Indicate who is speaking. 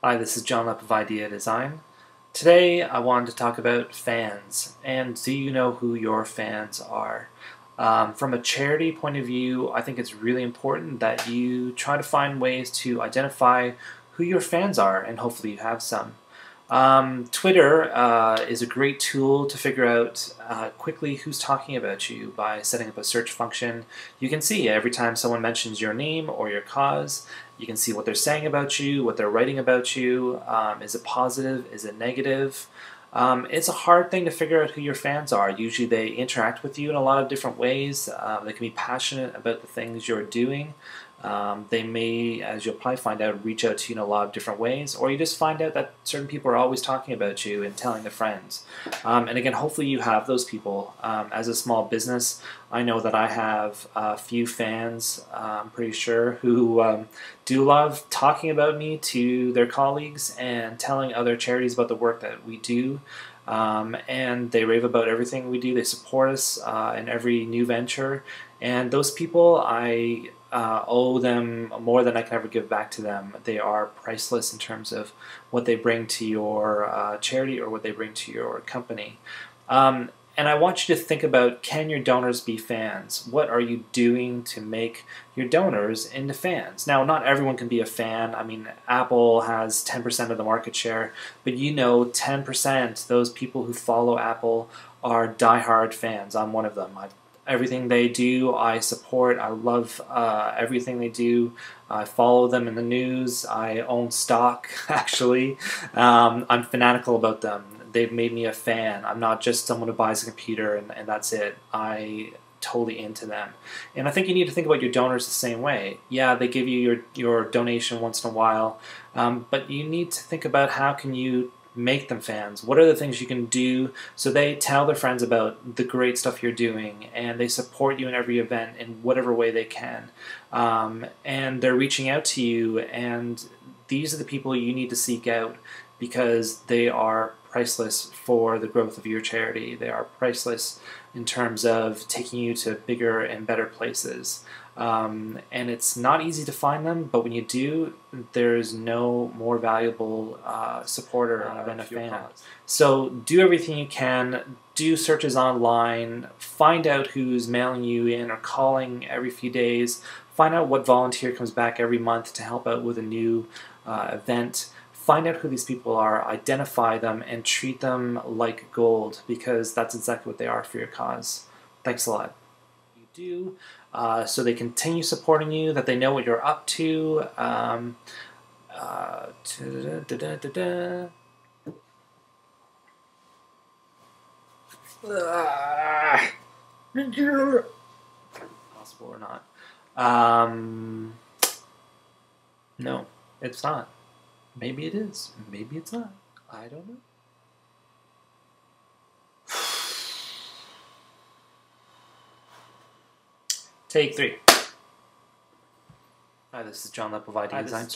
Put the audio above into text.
Speaker 1: Hi, this is John Lepp of Idea Design. Today I wanted to talk about fans, and do you know who your fans are? From a charity point of view, I think it's really important that you try to find ways to identify who your fans are, and hopefully you have some. Twitter is a great tool to figure out quickly who's talking about you by setting up a search function. You can see every time someone mentions your name or your cause, you can see what they're saying about you, what they're writing about you. Is it positive? Is it negative? It's a hard thing to figure out who your fans are. Usually they interact with you in a lot of different ways. They can be passionate about the things you're doing. They may, as you'll probably find out, reach out to you in a lot of different ways, or you just find out that certain people are always talking about you and telling their friends. And again, hopefully you have those people. As a small business, I know that I have a few fans, I'm pretty sure, who do love talking about me to their colleagues and telling other charities about the work that we do. And they rave about everything we do. They support us in every new venture. And those people, I owe them more than I can ever give back to them. They are priceless in terms of what they bring to your charity or what they bring to your company. And I want you to think about, can your donors be fans? What are you doing to make your donors into fans? Now, not everyone can be a fan. I mean, Apple has 10% of the market share, but 10%, those people who follow Apple are diehard fans. I'm one of them. Everything they do, I support. I love everything they do. I follow them in the news. I own stock, actually. I'm fanatical about them. They've made me a fan. I'm not just someone who buys a computer and that's it. I totally into them. And I think you need to think about your donors the same way. Yeah, they give you your donation once in a while, but you need to think about how can you make them fans. What are the things you can do so they tell their friends about the great stuff you're doing and they support you in every event in whatever way they can. And they're reaching out to you, and these are the people you need to seek out because they are priceless for the growth of your charity. They are priceless in terms of taking you to bigger and better places. And it's not easy to find them, but when you do, there's no more valuable supporter than a fan. So do everything you can, do searches online, find out who's mailing you in or calling every few days, find out what volunteer comes back every month to help out with a new event. Find out who these people are, identify them, and treat them like gold, because that's exactly what they are for your cause. Thanks a lot. You do, so they continue supporting you, that they know what you're up to. Possible or not. No, it's not. Maybe it is. Maybe it's not. I don't know. Take 3. Hi, this is John Lepp of Idea Design.